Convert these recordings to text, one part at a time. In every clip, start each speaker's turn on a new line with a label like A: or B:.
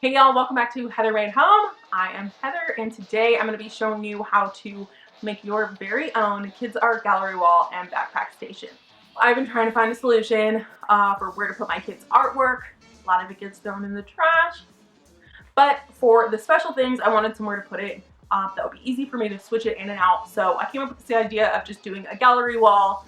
A: Hey y'all, welcome back to Heathermade Home. I am Heather and today I'm going to be showing you how to make your very own kids art gallery wall and backpack station. I've been trying to find a solution for where to put my kids' artwork. A lot of it gets thrown in the trash, but for the special things I wanted somewhere to put it that would be easy for me to switch it in and out. So I came up with the idea of just doing a gallery wall.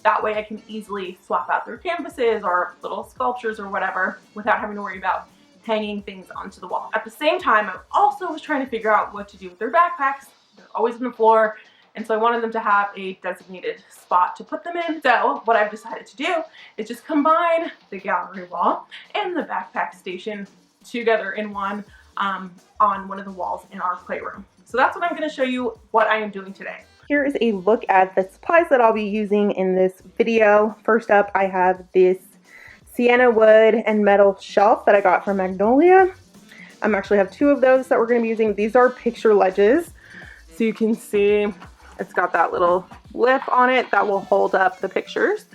A: That way I can easily swap out their canvases or little sculptures or whatever without having to worry about hanging things onto the wall. At the same time, I also was trying to figure out what to do with their backpacks. They're always on the floor, and so I wanted them to have a designated spot to put them in. So what I've decided to do is just combine the gallery wall and the backpack station together in one on one of the walls in our playroom. So that's what I'm going to show you what I am doing today.
B: Here is a look at the supplies that I'll be using in this video. First up, I have this sienna wood and metal shelf that I got from Magnolia. I actually have two of those that we're going to be using. These are picture ledges. So you can see it's got that little lip on it that will hold up the pictures.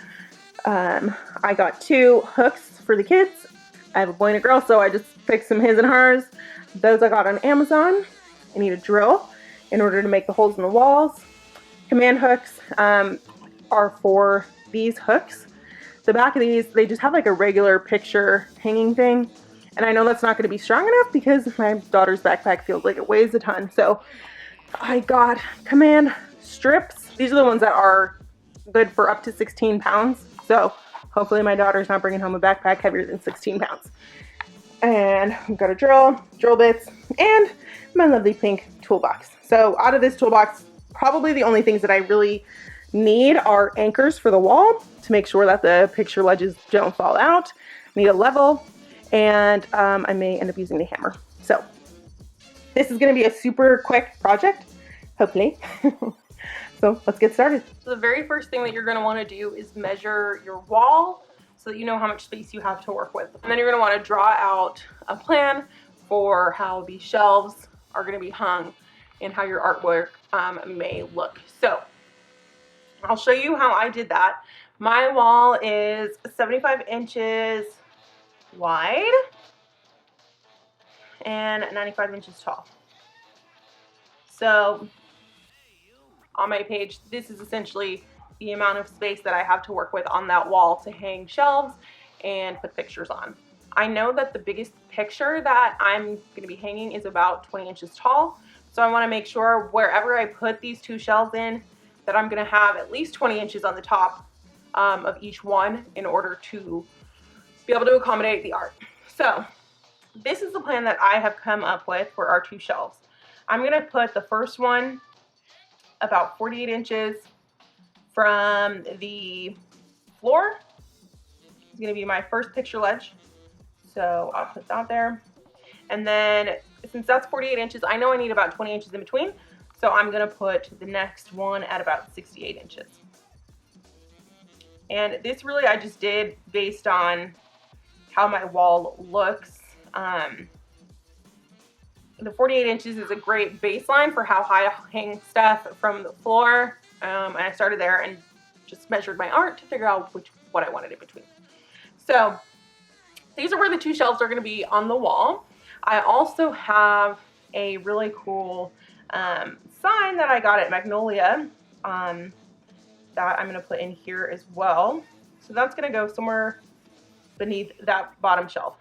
B: I got two hooks for the kids. I have a boy and a girl, so I just picked some his and hers. Those I got on Amazon. I need a drill in order to make the holes in the walls. Command hooks are for these hooks. The back of these, they just have like a regular picture hanging thing. And I know that's not going to be strong enough because my daughter's backpack feels like it weighs a ton. So I got command strips. These are the ones that are good for up to 16 pounds. So hopefully my daughter's not bringing home a backpack heavier than 16 pounds. And I've got a drill bits, and my lovely pink toolbox. So out of this toolbox, probably the only things that I really need are anchors for the wall to make sure that the picture ledges don't fall out. Need a level, and I may end up using the hammer. So this is going to be a super quick project, hopefully. So let's get started.
A: So the very first thing that you're going to want to do is measure your wall so that you know how much space you have to work with. And then you're going to want to draw out a plan for how these shelves are going to be hung and how your artwork may look. So I'll show you how I did that. My wall is 75 inches wide and 95 inches tall. So on my page, this is essentially the amount of space that I have to work with on that wall to hang shelves and put pictures on. I know that the biggest picture that I'm going to be hanging is about 20 inches tall. So I want to make sure wherever I put these two shelves in that I'm going to have at least 20 inches on the top of each one in order to be able to accommodate the art. So this is the plan that I have come up with for our two shelves. I'm going to put the first one about 48 inches from the floor. It's going to be my first picture ledge. So I'll put that there. And then since that's 48 inches, I know I need about 20 inches in between. So I'm going to put the next one at about 68 inches. And this really I just did based on how my wall looks. The 48 inches is a great baseline for how high to hang stuff from the floor. And I started there and just measured my art to figure out what I wanted in between. So these are where the two shelves are going to be on the wall. I also have a really cool sign that I got at Magnolia that I'm going to put in here as well. So that's going to go somewhere beneath that bottom shelf.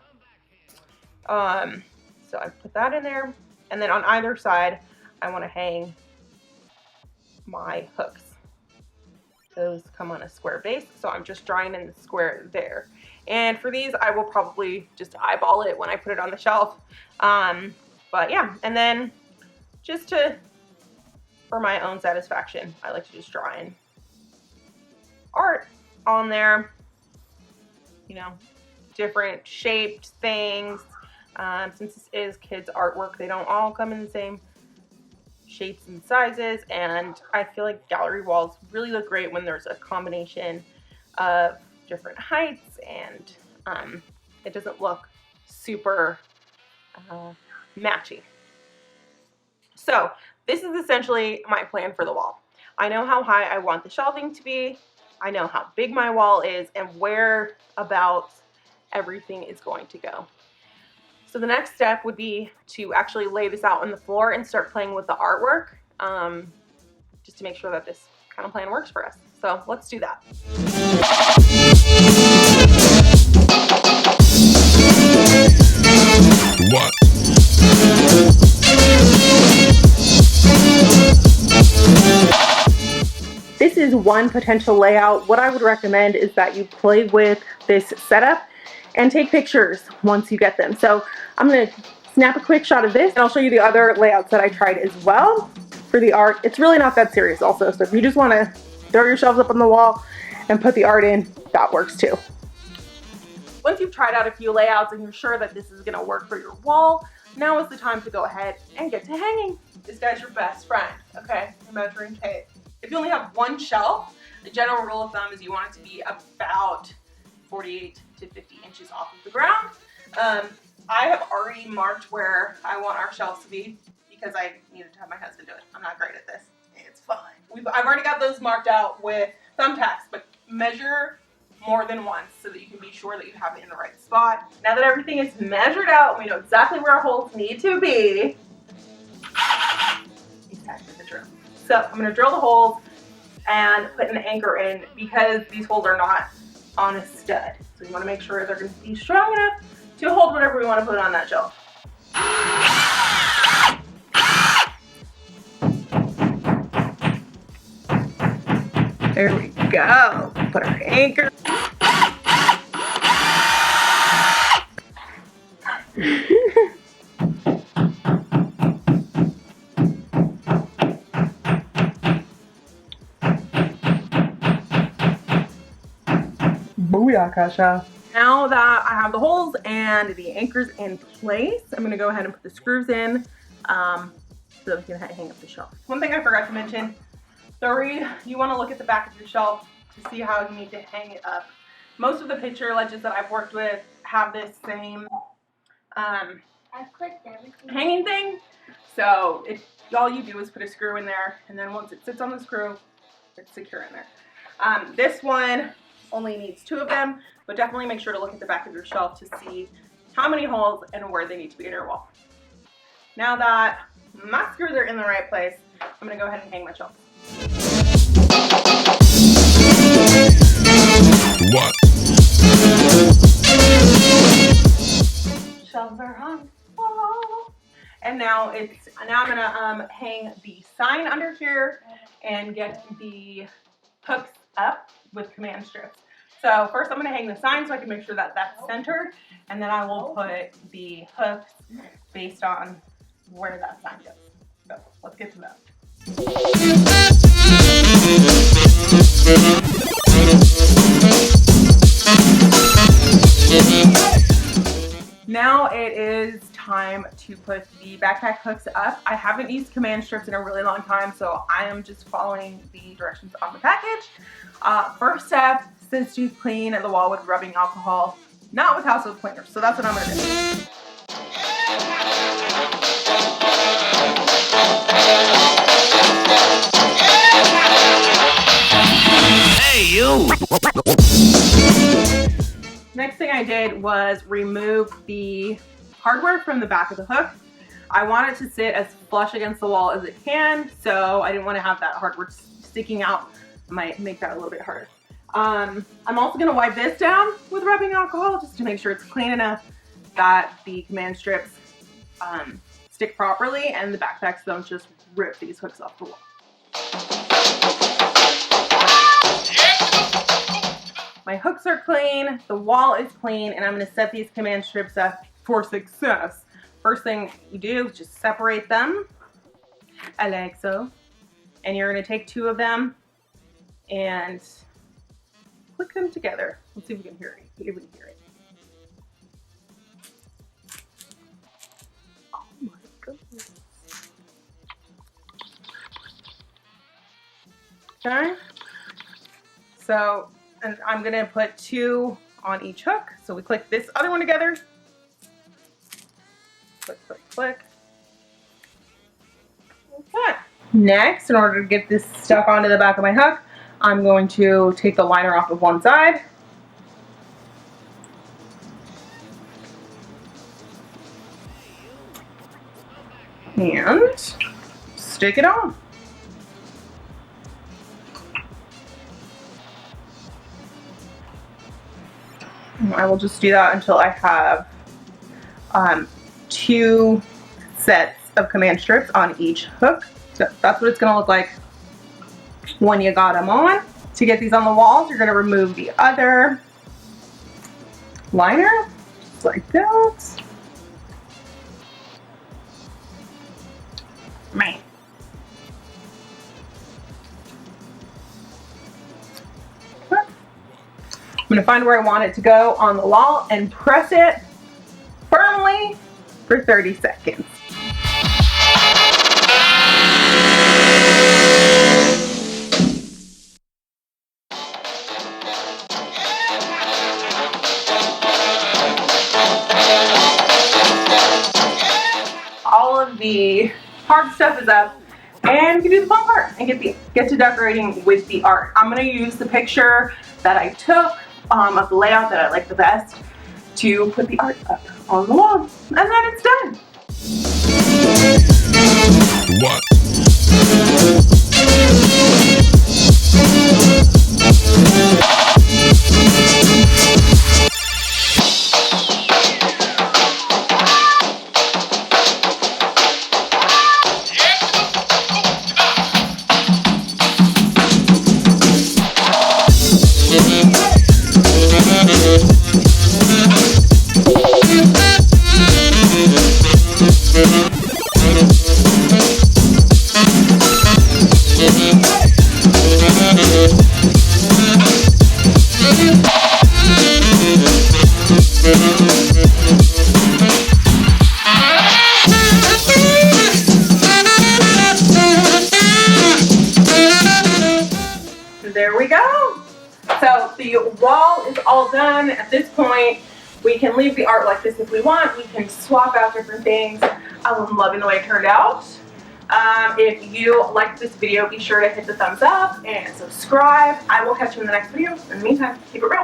A: So I put that in there, and then on either side I want to hang my hooks. Those come on a square base, so I'm just drawing in the square there. And for these I will probably just eyeball it when I put it on the shelf. But yeah, and then just for my own satisfaction, I like to just draw in art on there, you know, different shaped things. Since this is kids artwork, they don't all come in the same shapes and sizes, and I feel like gallery walls really look great when there's a combination of different heights, and it doesn't look super matchy. So this is essentially my plan for the wall. I know how high I want the shelving to be. I know how big my wall is and where about everything is going to go. So the next step would be to actually lay this out on the floor and start playing with the artwork, just to make sure that this kind of plan works for us. So let's do that.
B: What? This is one potential layout. What I would recommend is that you play with this setup and take pictures once you get them. So I'm going to snap a quick shot of this, and I'll show you the other layouts that I tried as well for the art. It's really not that serious also, so if you just want to throw your shelves up on the wall and put the art in, that works too.
A: Once you've tried out a few layouts and you're sure that this is going to work for your wall, now is the time to go ahead and get to hanging. This guy's your best friend, okay? Your measuring tape. If you only have one shelf, the general rule of thumb is you want it to be about 48 to 50 inches off of the ground. I have already marked where I want our shelves to be because I needed to have my husband do it. I'm not great at this. It's fine. I've already got those marked out with thumbtacks, but measure more than once so that you can be sure that you have it in the right spot. Now that everything is measured out and we know exactly where our holes need to be, it's time for the drill. So I'm going to drill the holes and put an anchor in because these holes are not on a stud. So you want to make sure they're going to be strong enough to hold whatever we want to put on that shelf. There we go. Put our anchor. Booyah, Kasha. Now that I have the holes and the anchors in place, I'm going to go ahead and put the screws in so that we can hang up the shelf. One thing I forgot to mention, you want to look at the back of your shelf to see how you need to hang it up. Most of the picture ledges that I've worked with have this same hanging thing. So all you do is put a screw in there, and then once it sits on the screw, it's secure in there. This one only needs 2 of them, but definitely make sure to look at the back of your shelf to see how many holes and where they need to be in your wall. Now that my screws are in the right place, I'm going to go ahead and hang my shelf. What? Shelves are hung. Oh. And now I'm going to hang the sign under here and get the hooks up with command strips. So first I'm going to hang the sign so I can make sure that that's centered, and then I will put the hooks based on where that sign goes. So let's get to that. Now it is time to put the backpack hooks up. I haven't used command strips in a really long time, so I am just following the directions on the package. First step says to clean the wall with rubbing alcohol, not with household cleaners. So that's what I'm going to do. Hey, you! Next thing I did was remove the hardware from the back of the hook. I want it to sit as flush against the wall as it can, so I didn't want to have that hardware sticking out. It might make that a little bit harder. I'm also going to wipe this down with rubbing alcohol just to make sure it's clean enough that the command strips stick properly and the backpacks don't just rip these hooks off the wall. My hooks are clean, the wall is clean, and I'm going to set these command strips up for success. First thing you do is just separate them, like so. And you're going to take 2 of them and click them together. Let's see if we can hear it. See if we can hear it. Oh my goodness. Okay. So, and I'm going to put 2 on each hook. So we click this other one together. Click, click, click. Okay. Next, in order to get this stuck onto the back of my hook, I'm going to take the liner off of one side. and stick it on. And I will just do that until I have 2 sets of command strips on each hook. So that's what it's going to look like when you got them on. To get these on the walls, you're going to remove the other liner, just like that. Man. I'm going to find where I want it to go on the wall and press it firmly for 30 seconds. All of the hard stuff is up, and you can do the fun part and get to decorating with the art. I'm going to use the picture that I took of the layout that I like the best to put the art up on the wall, and then it's done. What? There we go. So the wall is all done. At this point, we can leave the art like this if we want. We can swap out different things. I'm loving the way it turned out. If you liked this video, be sure to hit the thumbs up and subscribe. I will catch you in the next video. In the meantime, keep it real.